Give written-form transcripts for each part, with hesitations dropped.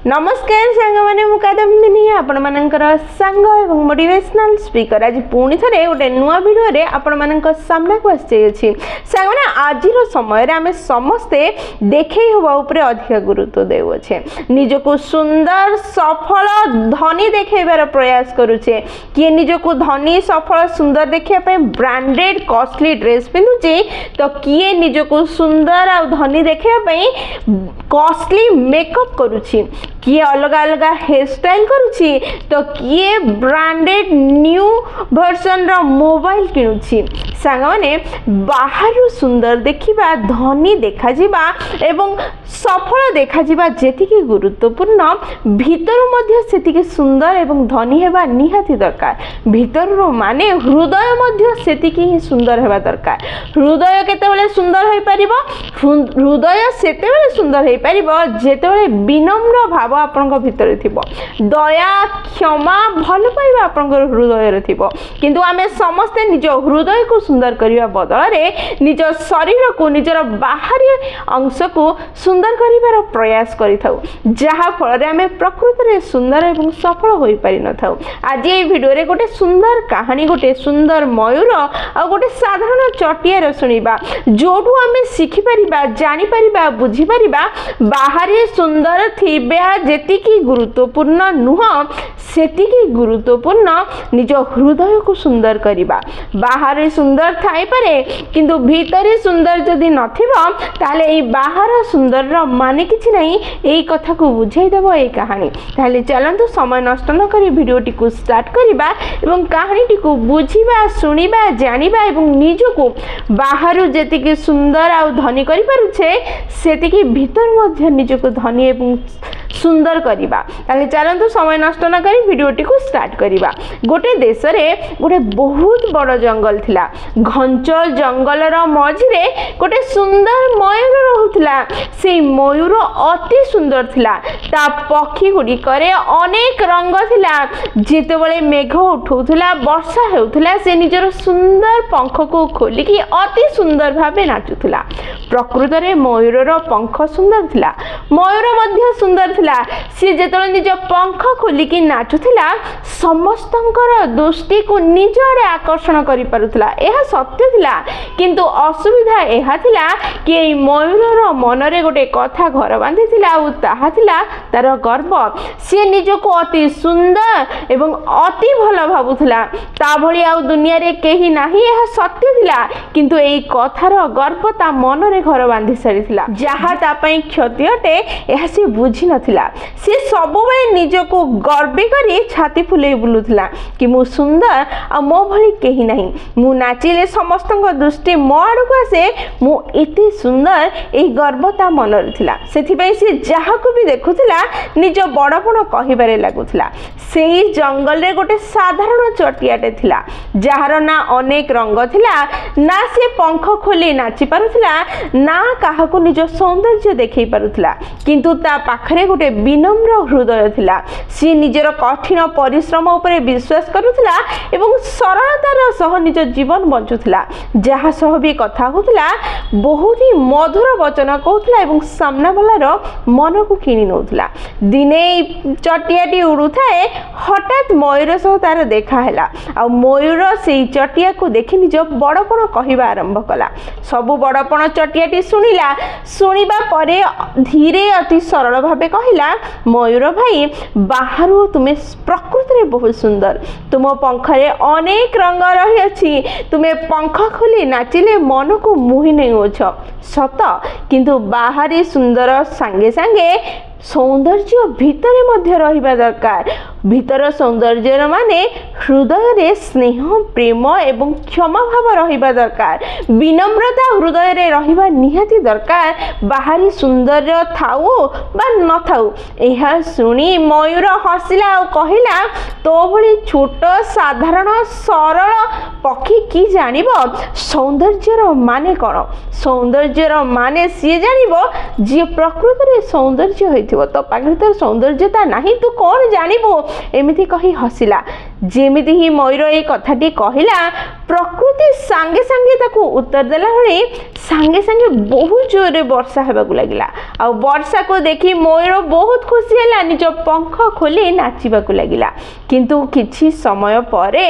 नमस्कार सांग मैंने मुकादमिनी आपण मानकर सांग एवं मोटिवेशनल स्पीकर आज पुणी थे गोटे नुआ भिडियो आपण मान सामना को आसी सांग मैंने आज समय आम समस्ते देखे हवा उपरे अधिक गुरुत्व देउछे निजको सुंदर सफल धनी देखेबार प्रयास करुचे किए निजको धनी सफल सुंदर देखिया ब्रांडेड कॉस्टली ड्रेस पिंधुचे तो किए निजको सुंदर आ धनी देखिया कॉस्टली मेकअप करुची किए अलग अलग हेयर स्टाइल करुची तो किए ब्रांडेड न्यू वर्जन रो मोबाइल किणुची सांग माने बाहर सुंदर देखिबा धनी देखा जिबा एवं सफल देखा जिबा जेतिकी गुरुत्वपूर्ण भीतर मध्य सेतिकी सुंदर एवं धनी हेबा निहाती दरकार भीतर रो माने हृदय मध्य सेतिकी ही सुंदर हेबा दरकार हृदय केतेबेले सुंदर होई परिबो हृदय सेतेबेले होई परिबो जेतेबेले विनम्र भाव आपनक भितर थिबो दया क्षमा भल पाइबा आपनक हृदय रे थिबो किंतु आमे समस्त निज हृदय को सुंदर करिया बदल रे निज शरीर को निजर बाहरी अंश को सुंदर करिवार प्रयास करिथाउ जहा फल रे आमे प्रकृति रे सुंदर एवं सफल होई पारि न थाउ आज ए वीडियो रे गोटे सुंदर कहानी गोटे सुंदर मयूर आ गोटे साधारण चटिया रे सुनिबा जोडू आमे सिखि परिबा जानि परिबा बुझी परिबा बाहरी सुंदर थिबा जेतिकी गुरुत्वपूर्ण नुह सेतिकी गुरुत्वपूर्ण निज हृदय को सुंदर करिबा बाहर सुंदर थाई पारे किंतु भीतर सुंदर जदि नथिबो ताले ए बाहर सुंदर रो माने किछि नहीं एई कथा को बुझाई देबो ए कहानी ताले चलंतु समय नष्ट न करी वीडियोटी को स्टार्ट करिबा एवं कहानीटी को बुझिबा सुनिबा जानिबा एवं निजको बाहर जेतिकी सुंदर आ धनी करि पारुछे सेतिकी भीतर मध्य निजको धनी एवं सुंदर करिबा ताले चलंतु समय नष्ट न करी वीडियोटी को स्टार्ट करिबा गोटे देश रे गोटे बहुत बड़ जंगल थिला घंच जंगल रो मझिरे गोटे सुंदर मयूर रहउथिला से मयूर अति सुंदर थिला ता पक्षी गुडी करे अनेक रंग थिला जेतेबेले मेघ उठौथिला वर्षा हेउथिला से निजर सुंदर पंख को खोली कि अति सुंदर भाबे नाचुथिला प्रकृत रे मयूर रो पंख सुंदर थिला मयूर मध्य सुंदर थिला सी जेतेबेले निज पंख खोली कि नाचुथिला समस्तंकर दृष्टि को निज आड़े आकर्षण करि पारुथिला एहा सत्य थिला किंतु असुविधा एहा थिला कि ए मयूर रो मन रे गोटे कथा घर बांधी थिला आ ताहा थिला तार गर्व सी निज को अति सुंदर एवं अति भल भाबुथिला ता भली आ दुनिया रे केही नाही एहा सत्य थिला किंतु एई कथार गर्व ता मन रे घर बांधी सारिथिला जहा ता पई क्षति अटे एहा सी बुझी नथिला सी सबबे निज को गर्व करी छाती फुले बुलुथिला कि मु सुंदर आ मो भली केही नाही मु नाचिले समस्तक दृष्टि मो आडू आसे मु एते सुंदर एई गर्व ता मन रे थिला सेथि पई सी जहा को भी देखुथिला निज बड़पण कहिबारे लागुथिला सेही जंगल रे गोटे साधारण चटियाटे थिला जहार ना अनेक रंग थिला ना से पंख खोली नाची पारुथिला ना काहा को निज सौंदर्य देखै पारुथिला किंतु ता पाखरे गोटे विनम्र हृदय थिला सी निजर कठिन परिश्रम उपरे विश्वास करुथिला एवं सरलतार सह निज जीवन बंचुथिला जहा सह भी कथा होथिला बहुत ही मधुर वचन कहउथिला एवं सामना वालार मन को किनी नउथिला दिने चटियाटी उड़ुथाए हठात मयूर सह तार देखा हैला आ मयूर सेई चटिया को देखि निज बड़पण कहिबा आरंभ कला सबु बड़पण चटियाटी सुनिबा परे धीरे अति सरल भाबे कहिला मयूर भाई बाहर तुमे प्रकृति रे बहुत सुंदर तुम पंखरे अनेक रंग रही अछि तुमे पंख खोली नाचिले मन को मोहि नै होछ सत किंतु बाहरी सुंदर संगे संगे सौंदर्य भीतर मध्य रहिबा दरकार भीतर सौंदर्य माने हृदय रे स्नेह प्रेम एवं क्षमा भाव रहिबा दरकार विनम्रता हृदय रे रहिबा निहाती दरकार बाहरी सौंदर्य थाउ बा न थाउ एहा सुनी मयूर हसिला और कहिला तो भली छोट साधारण सरल पक्षी की जानिबो सौंदर्य रो माने कोन सौंदर्य रो माने सी जानिबो जे प्रकृति रे सौंदर्य होइथिबो तो पाखरे तो सौंदर्यता नाही तू कोन जानिबो एमिति कहि हसिला ଯେମିତି ହିଁ ମୟୂର ଏଇ କଥାଟି କହିଲା ପ୍ରକୃତି ସାଙ୍ଗେ ସାଙ୍ଗେ ତାକୁ ଉତ୍ତର ଦେଲା ଭଳି ସାଙ୍ଗେ ସାଙ୍ଗେ ବହୁତ ଜୋରରେ ବର୍ଷା ହେବାକୁ ଲାଗିଲା। ଆଉ ବର୍ଷାକୁ ଦେଖି ମୟୂର ବହୁତ ଖୁସି ହେଲା, ନିଜ ପଙ୍ଖ ଖୋଲି ନାଚିବାକୁ ଲାଗିଲା। କିନ୍ତୁ କିଛି ସମୟ ପରେ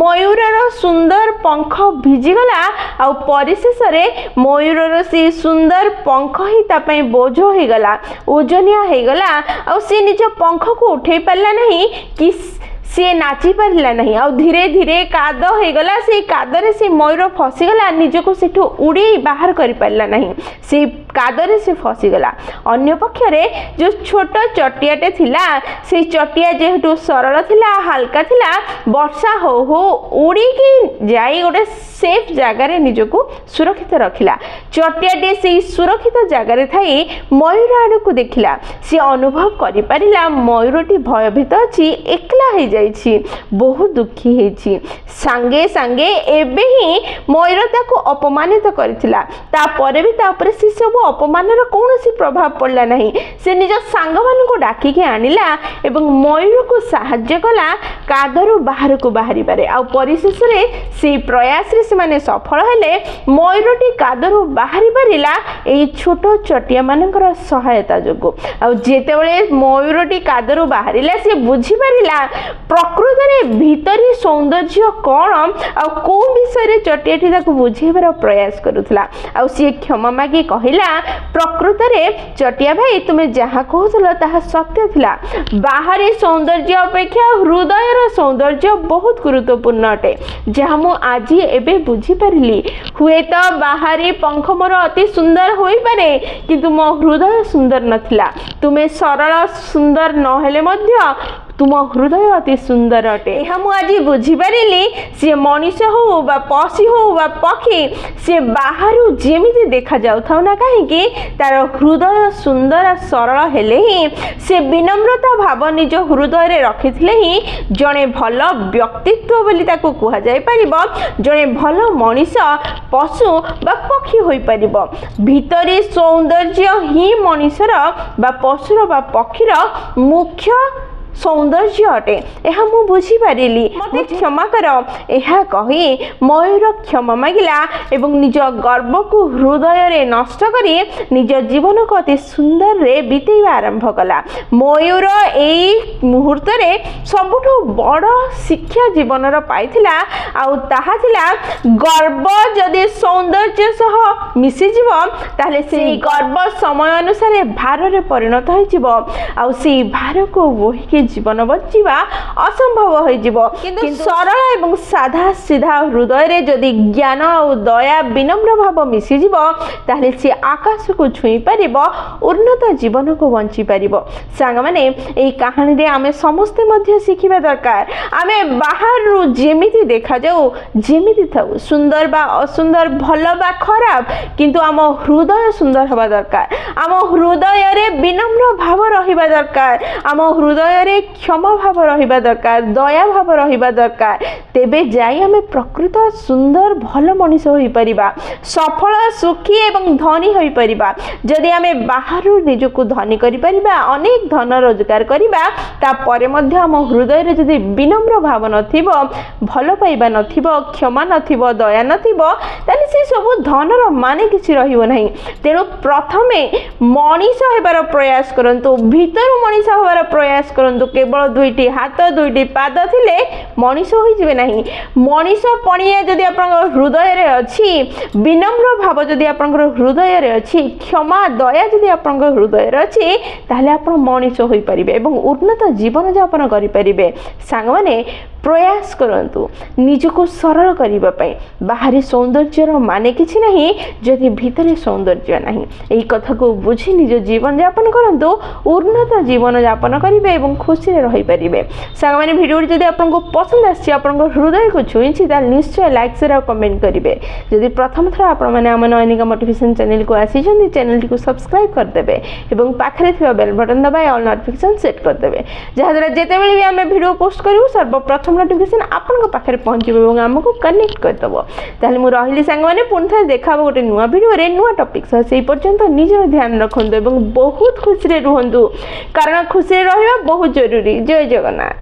ମୟୂରର ସୁନ୍ଦର ପଙ୍ଖ ଭିଜିଗଲା ଆଉ ପରିଶେଷରେ ମୟୂରର ସେଇ ସୁନ୍ଦର ପଙ୍ଖ ହିଁ ତା ପାଇଁ ବୋଝ ହୋଇଗଲା, ଓଜନିଆ ହେଇଗଲା। ଆଉ ସେ ନିଜ ପଙ୍ଖକୁ ଉଠେଇ ପାରିଲା ନାହିଁ କି सी नाची पारा ना आ धीरे धीरे काद होगला से कादरे से मयूर फसीगला निजक से उड़ी बाहर कर पारा ना से कादरे से फसीगला। अन्य पक्षरे जो छोट चटियाटे थिला से चटिया जेहेतु सरल थिला हल्का थिला वर्षा हो उड़ी की जाई गोटे सेफ जगार निजक सुरक्षित रखिला। चटियाटे से सुरक्षित जगार थी मयूर आड़ को देखला सी अनुभव कर पारा मयूरटी भयभीत अच्छी एकला हो जाइछि बहुत दुखी होइछि सांगे सांगे एबे ही मयूर ताको अपमानित करथिला तापरे भी तापरे से सब अपमानर कोनोसी प्रभाव पड़ला नहीं। से निज सांग मानकु डाकी के आनिला एवं मयूर को सहाय्य कला कादरु बाहर को बाहरी पारे आ परिशेष रे से प्रयास रे से माने सफल हेले मयूरटी कादरु बाहरी पारिला एई छोट चटिया मानकर सहायता जोगु। आ जेतेबेले मयूरटी कादरु बाहरिला से बुझी पारिला प्रकृत में भीतरी सौंदर्य कौन आ को विषय चटियाटी ताको बुझेबार प्रयास करुथला। आ सी क्षमा मागी कहिला प्रकृत में चटिया भाई तुमे जहाँ कहूल ताहा सत्य थिला बाहरी सौंदर्य अपेक्षा हृदयर सौंदर्य बहुत गुरुत्वपूर्ण अटे जहाँ मु आज एबे बुझी पारिली। हुए तो बाहरी पंख मोर अति सुंदर होई पारे किंतु मो हृदय सुंदर नथिला। तुमे सरल सुंदर नहेले मध्य तुम हृदय अति सुंदर अटे यह मु आज बुझीपारि सी मनीष हो बा पक्षी हो बा पक्षी सी बाहर जेमिति देखा जाउथाउ ना कहीं तार हृदय सुंदर सरल हेले ही से विनम्रता भाव निज हृदय रे रखिथिले ही जणे भल व्यक्तित्व बोली ताको कुहा जाय परिबो जणे भल मनीष पशु बा पक्षी होई परिबो। भीतरी सौंदर्य ही मनीषर बा पशुर बा पक्षीर मुख्य सौंदर्य अटे यह मु बुझी पारिली मते क्षमा कर यह कही मयूर क्षमा मागिला एवं निज गर्व को हृदय रे नष्ट करी निज जीवन को अति सुंदर रे बीतेवा आरंभ कला। मयूर एई मुहूर्त रे सबुठो बड़ शिक्षा जीवन रो पाइथिला आउ ताहा थिला गर्व जदि सौंदर्य सह मिसी जीवो ताले से गर्व समय अनुसार भार रे परिणत होई जीवो आउ से भार को बोही के जीवन बचिबा असंभव हो जीवो। किंतु सरल एवं साधा सीधा हृदय रे जदि ज्ञान और दया विनम्र भाव मिसी जीवो ताले से आकाश को छुई परिबो उन्नत जीवन को बंची परिबो। सांग माने एई कहानी रे आमे समस्त मध्य शिखिबा दरकार आमे बाहर रु जेमिति देखा जाऊ जेमिति थाउ सुंदर बा असुंदर भल बा खराब किंतु आम हृदय सुंदर हवा दरकार आम हृदय रे विनम्र भाव रहिबा दरकार आम हृदय रे क्षमा भाव रहिबा दरकार दया भाव रहिबा दरकार तेबे जाई आमे प्रकृत सुंदर भल मनीष होई परिबा सफल सुखी एवं धनी होई परिबा। जदि आमे बाहर निजको धनी करि परिबा अनेक धन रोजगार करिबा ता परे मध्ये आम हृदय रे जदि विनम्र भाव नथिबो भल पाइबा नथिबो क्षमा नथिबो दया नथिबो ताले से सब धनर माने किछि रहिबो नाही। तेनु प्रथमे मनीष हेबार प्रयास करंतु भीतर मनीष हेबार प्रयास करंतु केवल दुईटी हाथ दुईटी पाद थिले मनीष होई जिवे नाही। मनीष पणिया जदि आपन हृदय रे अछि विनम्र भाव जदि आपन हृदय रे अछि क्षमा दया जदि आपन हृदय रे अछि ताले आपन मनीष होई परिबे एवं उन्नत जीवन यापन करि परिबे। सांग माने प्रयास करंतु निजको सरल करिबा पई बाहरी सौंदर्यर माने किछि नाही जदि भीतर सौंदर्य नाही। एई कथा को बुझी निज जीवन यापन करंतु उन्नत जीवन यापन करिबे एवं खुशी रे रहि परिबे। सांग माने वीडियो जदि आपनको पसंद आछि आपनको हृदय को छुईछि ताल निश्चय लाइक शेयर और कमेंट करिवे। जदि प्रथम थरा आपण माने हमन अनिका मोटिवेशन चैनल को आसी जंदी चैनल को सब्सक्राइब कर देबे एवं पाखरे थिबा बेल बटन दबाए ऑल नोटिफिकेशन सेट कर देबे जहा द्वारा जेतेबेले भी हम वीडियो पोस्ट करिवु सर्वप्रथम नोटिफिकेशन आपन पाखे पहुंचबो एवं हमको कनेक्ट कर दबो। ताले मु रहिली संग माने पुन थे देखाबो गोटे नुवा वीडियो रे नुवा टॉपिक सह सेई पर्यंत निजर ध्यान रखंतु एवं बहुत खुशी रे रहंतु कारण खुशी रे रहबा बहुत जरूरी। जय जगन्नाथ।